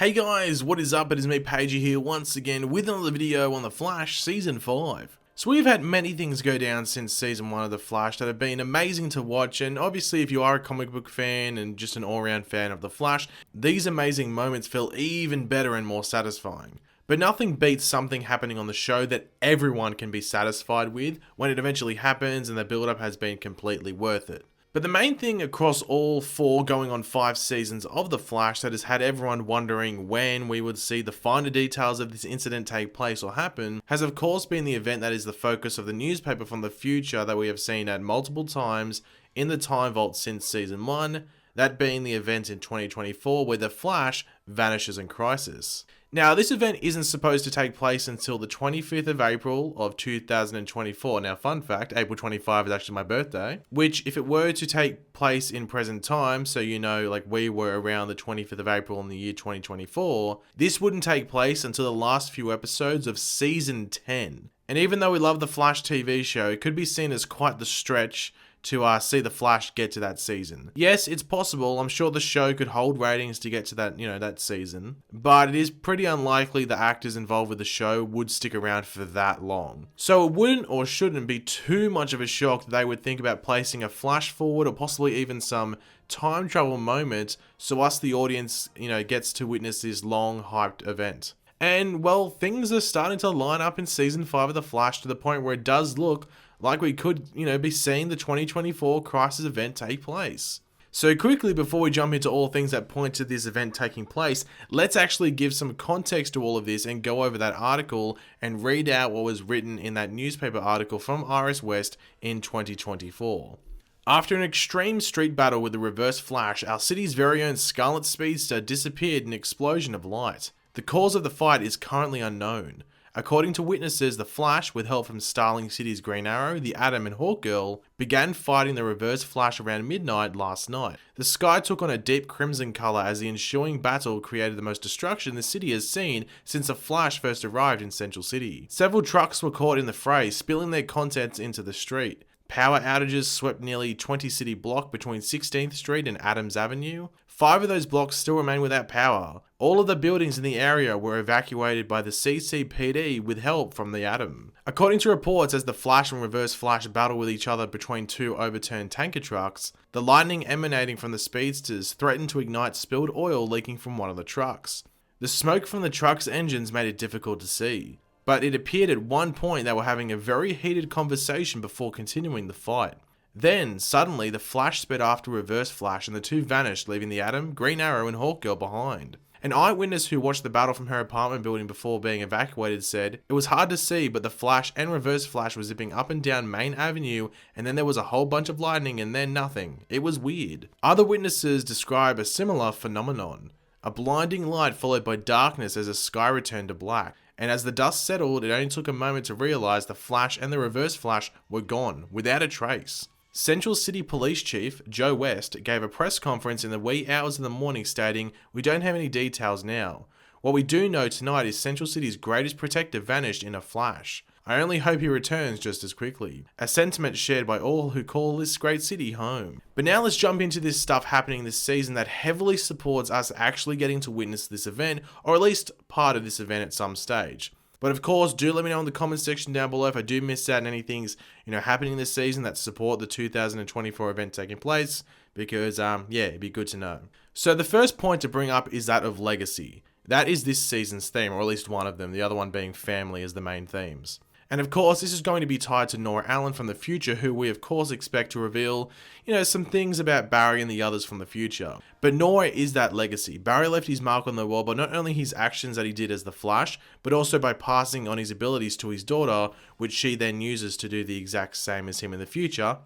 Hey guys, what is up? It is me, Pagey here once again with another video on The Flash Season 5. So we've had many things go down since Season 1 of The Flash that have been amazing to watch, and obviously if you are a comic book fan and just an all-round fan of The Flash, these amazing moments feel even better and more satisfying. But nothing beats something happening on the show that everyone can be satisfied with when it eventually happens and the build-up has been completely worth it. But the main thing across all 4 going on 5 seasons of The Flash that has had everyone wondering when we would see the finer details of this incident take place or happen has of course been the event that is the focus of the newspaper from the future that we have seen at multiple times in the time vault since season 1, that being the event in 2024 where the Flash vanishes in Crisis. Now, this event isn't supposed to take place until the 25th of April of 2024. Now, fun fact, April 25 is actually my birthday, which if it were to take place in present time, so you know, like we were around the 25th of April in the year 2024, this wouldn't take place until the last few episodes of Season 10. And even though we love the Flash TV show, it could be seen as quite the stretch to see the Flash get to that season. Yes, it's possible. I'm sure the show could hold ratings to get to that, that season. But it is pretty unlikely the actors involved with the show would stick around for that long. So it wouldn't or shouldn't be too much of a shock that they would think about placing a flash forward or possibly even some time travel moment so us, the audience, gets to witness this long hyped event. And well, things are starting to line up in season 5 of The Flash to the point where it does look like we could, be seeing the 2024 Crisis event take place. So quickly, before we jump into all things that point to this event taking place, let's actually give some context to all of this and go over that article and read out what was written in that newspaper article from RS West in 2024. After an extreme street battle with the Reverse Flash, our city's very own Scarlet Speedster disappeared in an explosion of light. The cause of the fight is currently unknown. According to witnesses, the Flash, with help from Starling City's Green Arrow, the Atom and Hawkgirl, began fighting the Reverse Flash around midnight last night. The sky took on a deep crimson colour as the ensuing battle created the most destruction the city has seen since the Flash first arrived in Central City. Several trucks were caught in the fray, spilling their contents into the street. Power outages swept nearly 20 city block between 16th Street and Adams Avenue. 5 of those blocks still remain without power. All of the buildings in the area were evacuated by the CCPD with help from the Atom. According to reports, as the Flash and Reverse Flash battle with each other between 2 overturned tanker trucks, the lightning emanating from the speedsters threatened to ignite spilled oil leaking from one of the trucks. The smoke from the truck's engines made it difficult to see, but it appeared at one point they were having a very heated conversation before continuing the fight. Then, suddenly, the Flash sped after Reverse Flash and the 2 vanished, leaving the Atom, Green Arrow and Hawkgirl behind. An eyewitness who watched the battle from her apartment building before being evacuated said, "It was hard to see, but the Flash and Reverse Flash were zipping up and down Main Avenue, and then there was a whole bunch of lightning and then nothing. It was weird." Other witnesses describe a similar phenomenon. A blinding light followed by darkness as the sky returned to black. And as the dust settled, it only took a moment to realize the Flash and the Reverse Flash were gone, without a trace. Central City Police Chief Joe West gave a press conference in the wee hours of the morning stating, "We don't have any details now. What we do know tonight is Central City's greatest protector vanished in a flash. I only hope he returns just as quickly." A sentiment shared by all who call this great city home. But now let's jump into this stuff happening this season that heavily supports us actually getting to witness this event, or at least part of this event at some stage. But of course, do let me know in the comment section down below if I do miss out on any things, happening this season that support the 2024 event taking place, because, it'd be good to know. So the first point to bring up is that of legacy. That is this season's theme, or at least one of them, the other one being family as the main themes. And of course, this is going to be tied to Nora Allen from the future, who we of course expect to reveal, some things about Barry and the others from the future. But Nora is that legacy. Barry left his mark on the world by not only his actions that he did as the Flash, but also by passing on his abilities to his daughter, which she then uses to do the exact same as him in the future,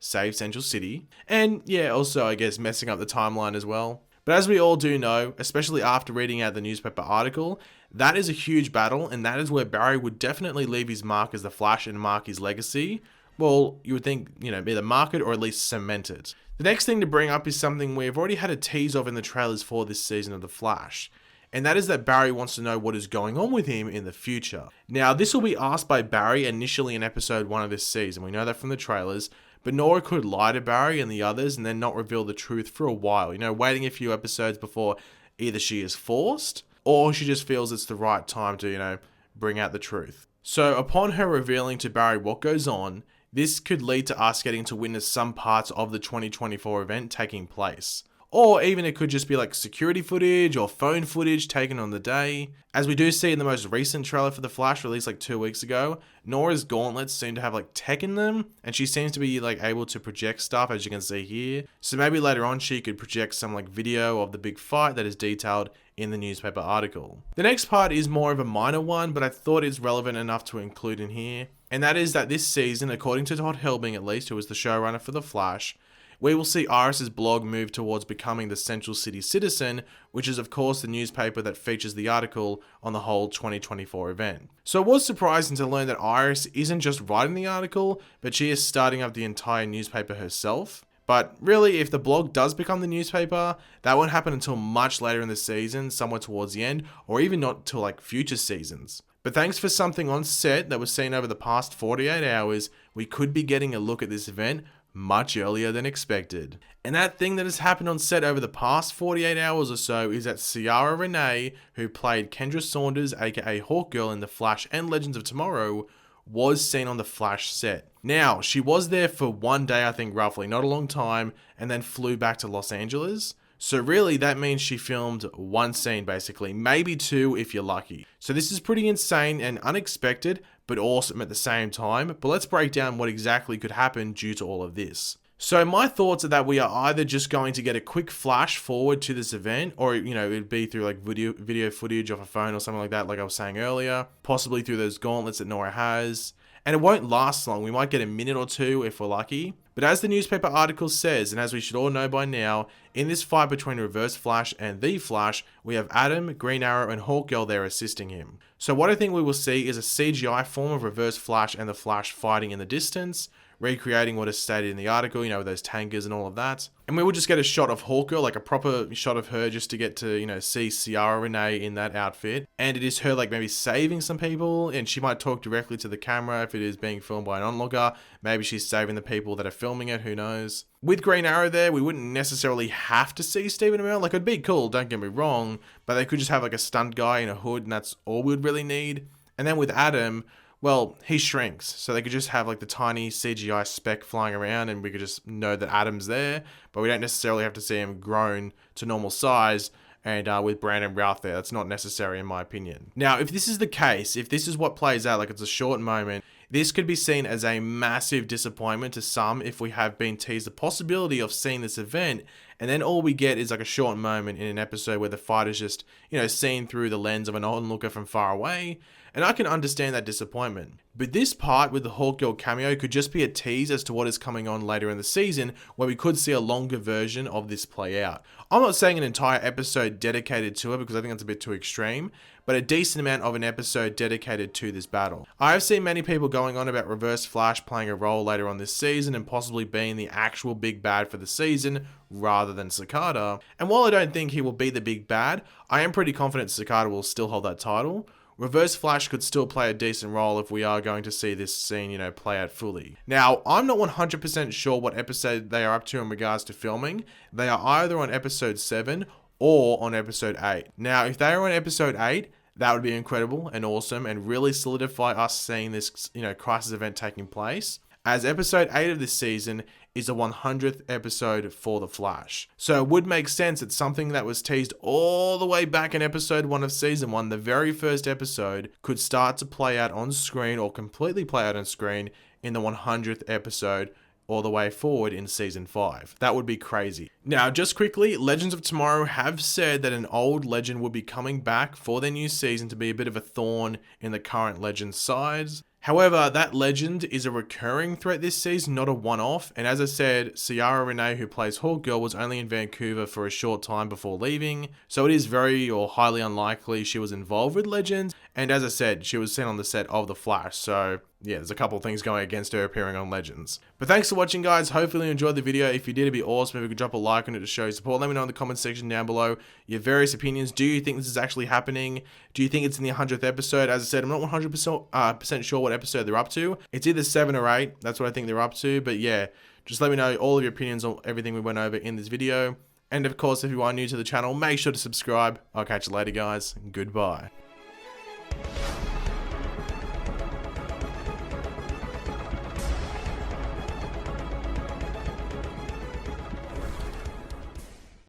save Central City. And yeah, also I guess messing up the timeline as well. But as we all do know, especially after reading out the newspaper article, that is a huge battle, and that is where Barry would definitely leave his mark as the Flash and mark his legacy. Well, you would think, either mark it or at least cement it. The next thing to bring up is something we've already had a tease of in the trailers for this season of The Flash. And that is that Barry wants to know what is going on with him in the future. Now, this will be asked by Barry initially in episode 1 of this season. We know that from the trailers. But Nora could lie to Barry and the others and then not reveal the truth for a while, waiting a few episodes before either she is forced or she just feels it's the right time to, bring out the truth. So upon her revealing to Barry what goes on, this could lead to us getting to witness some parts of the 2024 event taking place. Or even it could just be like security footage or phone footage taken on the day. As we do see in the most recent trailer for The Flash released like 2 weeks ago, Nora's gauntlets seem to have like tech in them, and she seems to be like able to project stuff, as you can see here. So maybe later on she could project some like video of the big fight that is detailed in the newspaper article. The next part is more of a minor one, but I thought it's relevant enough to include in here. And that is that this season, according to Todd Helbing at least, who was the showrunner for The Flash, we will see Iris's blog move towards becoming the Central City Citizen, which is of course the newspaper that features the article on the whole 2024 event. So it was surprising to learn that Iris isn't just writing the article, but she is starting up the entire newspaper herself. But really, if the blog does become the newspaper, that won't happen until much later in the season, somewhere towards the end, or even not till like future seasons. But thanks for something on set that was seen over the past 48 hours, we could be getting a look at this event much earlier than expected. And that thing that has happened on set over the past 48 hours or so is that Ciara Renee, who played Kendra Saunders aka Hawkgirl in The Flash and Legends of Tomorrow, was seen on the Flash set. Now, she was there for 1 day, I think roughly, not a long time, and then flew back to Los Angeles. So really, that means she filmed 1 scene basically, maybe 2 if you're lucky. So this is pretty insane and unexpected, but awesome at the same time. But let's break down what exactly could happen due to all of this. So my thoughts are that we are either just going to get a quick flash forward to this event, or it'd be through like video footage off a phone or something like that, like I was saying earlier, possibly through those gauntlets that Nora has. And it won't last long. We might get a minute or 2 if we're lucky. But as the newspaper article says, and as we should all know by now, in this fight between Reverse Flash and The Flash, we have Adam, Green Arrow, and Hawkgirl there assisting him. So what I think we will see is a CGI form of Reverse Flash and the Flash fighting in the distance, recreating what is stated in the article, with those tankers and all of that. And we will just get a shot of Hawkgirl, like a proper shot of her, just to get to, see Ciara Renee in that outfit. And it is her, like, maybe saving some people, and she might talk directly to the camera if it is being filmed by an onlooker. Maybe she's saving the people that are filming it, who knows. With Green Arrow there, we wouldn't necessarily have to see Stephen Amell. Like, it'd be cool, don't get me wrong, but they could just have, like, a stunt guy in a hood, and that's all we'd really need. And then with Adam, well, he shrinks, so they could just have like the tiny CGI speck flying around and we could just know that Adam's there, but we don't necessarily have to see him grown to normal size. And with Brandon Routh there, that's not necessary in my opinion. Now, if this is the case, if this is what plays out, like it's a short moment, this could be seen as a massive disappointment to some if we have been teased the possibility of seeing this event, and then all we get is like a short moment in an episode where the fight is just, seen through the lens of an onlooker from far away, and I can understand that disappointment. But this part with the Hawkgirl cameo could just be a tease as to what is coming on later in the season, where we could see a longer version of this play out. I'm not saying an entire episode dedicated to it because I think that's a bit too extreme, but a decent amount of an episode dedicated to this battle. I have seen many people going on about Reverse Flash playing a role later on this season and possibly being the actual big bad for the season rather than Cicada. And while I don't think he will be the big bad, I am pretty confident Cicada will still hold that title. Reverse Flash could still play a decent role if we are going to see this scene, play out fully. Now, I'm not 100% sure what episode they are up to in regards to filming. They are either on episode 7 or on episode 8. Now, if they are on episode 8, that would be incredible and awesome and really solidify us seeing this, crisis event taking place, as episode 8 of this season is the 100th episode for The Flash. So it would make sense that something that was teased all the way back in episode 1 of season 1, the very first episode, could start to play out on screen or completely play out on screen in the 100th episode all the way forward in season 5. That would be crazy. Now, just quickly, Legends of Tomorrow have said that an old legend will be coming back for their new season to be a bit of a thorn in the current Legends sides. However, that legend is a recurring threat this season, not a one-off, and as I said, Ciara Renee, who plays Hawkgirl, was only in Vancouver for a short time before leaving, so it is very or highly unlikely she was involved with Legends, and as I said, she was seen on the set of The Flash, so yeah, there's a couple of things going against her appearing on Legends. But thanks for watching, guys. Hopefully you enjoyed the video. If you did, it'd be awesome if you could drop a like on it to show your support. Let me know in the comment section down below your various opinions. Do you think this is actually happening? Do you think it's in the 100th episode? As I said, I'm not 100% sure what episode they're up to. It's either 7 or 8. That's what I think they're up to. But yeah, just let me know all of your opinions on everything we went over in this video. And of course, if you are new to the channel, make sure to subscribe. I'll catch you later, guys. Goodbye.